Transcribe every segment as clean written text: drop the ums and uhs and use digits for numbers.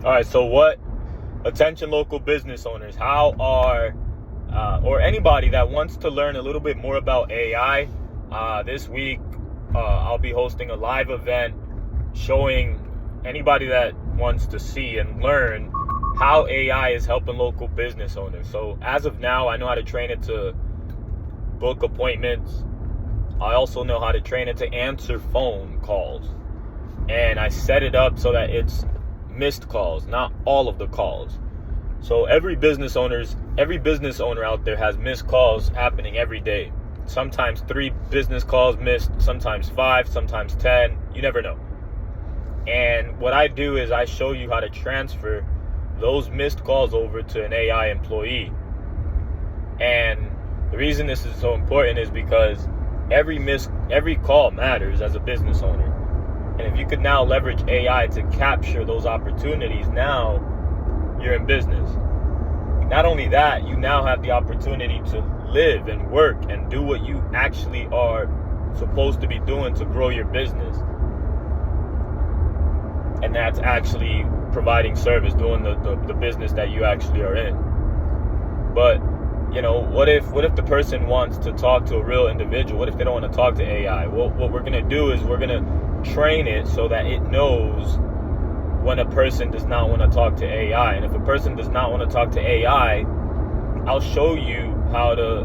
All right, so what, attention local business owners, how are, or anybody that wants to learn a little bit more about AI, this week I'll be hosting a live event showing anybody that wants to see and learn how AI is helping local business owners. So as of now, I know how to train it to book appointments. I also know how to train it to answer phone calls. And I set it up so that it's missed calls, not all of the calls. So every business owner out there has missed calls happening every day. Sometimes 3 business calls missed, sometimes 5, sometimes 10, you never know. And what I do is I show you how to transfer those missed calls over to an AI employee. And the reason this is so important is because every call matters as a business owner. And if you could now leverage AI to capture those opportunities, now you're in business. Not only that, you now have the opportunity to live and work and do what you actually are supposed to be doing to grow your business. And that's actually providing service, doing the business that you actually are in. But, you know, what if the person wants to talk to a real individual? What if they don't want to talk to AI? Well, what we're going to do is we're going to train it so that it knows when a person does not want to talk to AI. And if a person does not want to talk to AI, I'll show you how to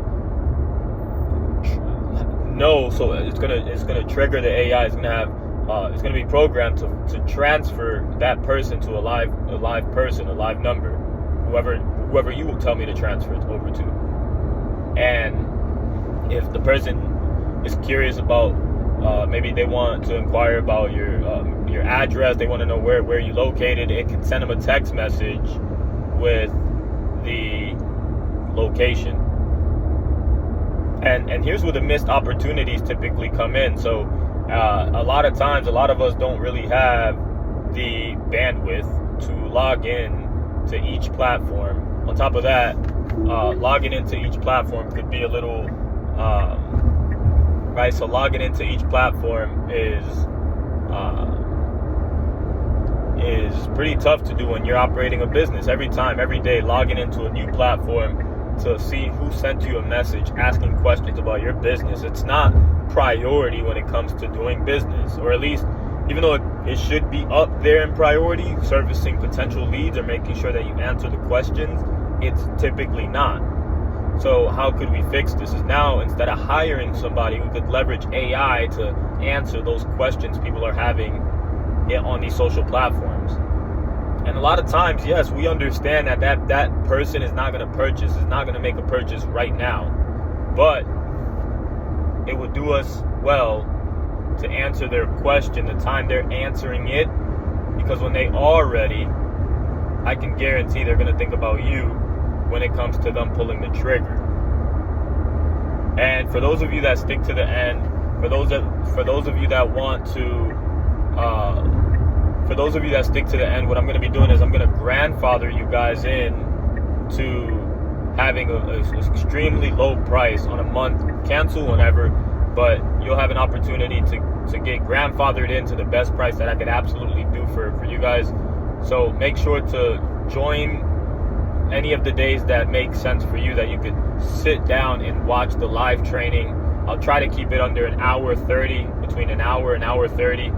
know. So it's gonna trigger the AI. It's gonna be programmed to transfer that person to a live person, a live number, whoever you will tell me to transfer it over to. And if the person is curious about, maybe they want to inquire about your address, they want to know where you're located, it can send them a text message with the location. And here's where the missed opportunities typically come in. So a lot of times, a lot of us don't really have the bandwidth to log in to each platform. On top of that, logging into each platform could be a little right. So logging into each platform is pretty tough to do when you're operating a business. Every day, logging into a new platform to see who sent you a message asking questions about your business. It's not priority when it comes to doing business, or at least, even though it should be up there in priority, servicing potential leads or making sure that you answer the questions, it's typically not. So how could we fix this? Is now, instead of hiring somebody, we could leverage AI to answer those questions people are having on these social platforms. And a lot of times, yes, we understand that person is not going to make a purchase right now. But it would do us well to answer their question the time they're answering it, because when they are ready, I can guarantee they're going to think about you when it comes to them pulling the trigger. And for those of you that stick to the end, for those of you that want to, for those of you that stick to the end, what I'm going to be doing is I'm going to grandfather you guys in to having a extremely low price on a month. Cancel whenever, but you'll have an opportunity to get grandfathered into the best price that I could absolutely do for you guys. So make sure to join any of the days that make sense for you, that you could sit down and watch the live training. I'll try to keep it under an hour 30, between an hour and hour 30.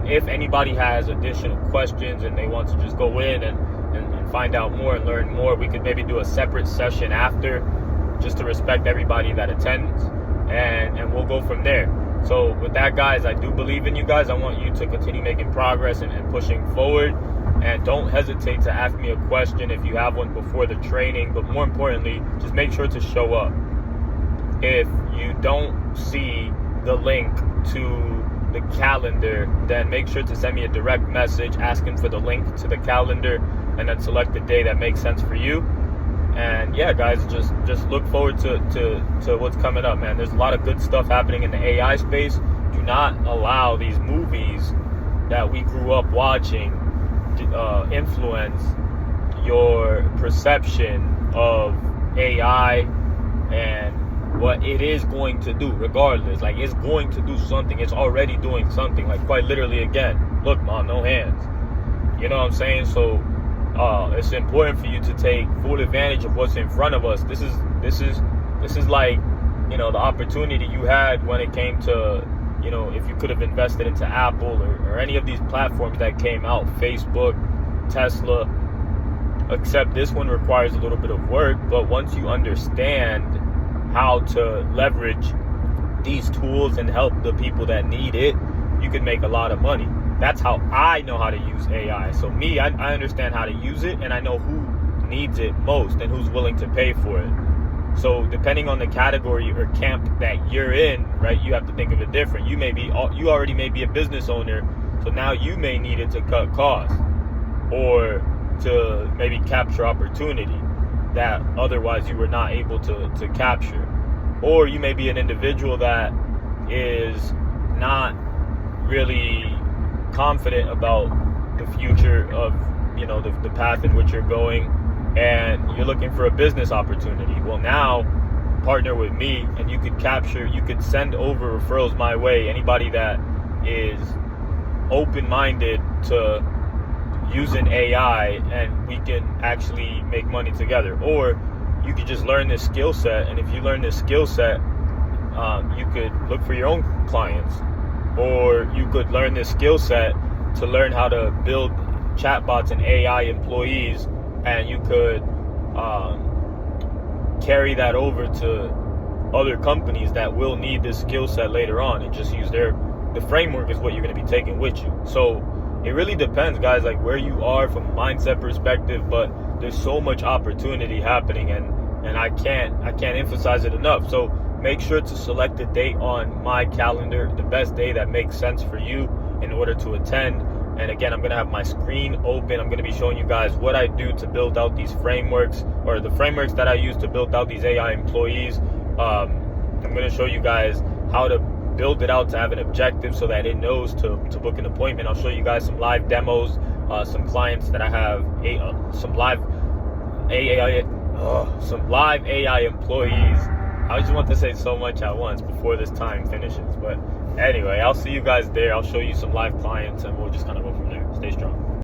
If anybody has additional questions and they want to just go in and find out more and learn more, we could maybe do a separate session after, just to respect everybody that attends, and we'll go from there. So with that, guys, I do believe in you guys. I want you to continue making progress and pushing forward. And don't hesitate to ask me a question if you have one before the training. But more importantly, just make sure to show up. If you don't see the link to the calendar, then make sure to send me a direct message asking for the link to the calendar, and then select the day that makes sense for you. And yeah, guys, just look forward to what's coming up, man. There's a lot of good stuff happening in the AI space. Do not allow these movies that we grew up watching influence your perception of AI and what it is going to do. Regardless, like, it's going to do something. It's already doing something. Like, quite literally, again, look, mom, no hands. You know what I'm saying? So it's important for you to take full advantage of what's in front of us. This is like, you know, the opportunity you had when it came to, you know, if you could have invested into Apple or any of these platforms that came out, Facebook, Tesla, except this one requires a little bit of work. But once you understand how to leverage these tools and help the people that need it, you can make a lot of money. That's how I know how to use AI. So me, I understand how to use it, and I know who needs it most and who's willing to pay for it. So depending on the category or camp that you're in, right, you have to think of it different. You already may be a business owner, so now you may need it to cut costs or to maybe capture opportunity that otherwise you were not able to capture. Or you may be an individual that is not really confident about the future of, you know, the path in which you're going, and you're looking for a business opportunity. Well, now partner with me, and you could send over referrals my way. Anybody that is open-minded to using AI, and we can actually make money together. Or you could just learn this skill set, and if you learn this skill set, you could look for your own clients. Or you could learn this skill set to learn how to build chatbots and AI employees, and you could carry that over to other companies that will need this skill set later on, and just use the framework is what you're going to be taking with you. So it really depends, guys, like where you are from a mindset perspective, but there's so much opportunity happening, and I can't emphasize it enough. So make sure to select a date on my calendar, the best day that makes sense for you in order to attend. And again, I'm going to have my screen open. I'm going to be showing you guys what I do to build out these frameworks, or the frameworks that I use to build out these AI employees. I'm going to show you guys how to build it out to have an objective so that it knows to book an appointment. I'll show you guys some live demos, some clients that I have, some live AI employees. I just want to say so much at once before this time finishes. But anyway, I'll see you guys there. I'll show you some live clients, and we'll just kind of go from there. Stay strong.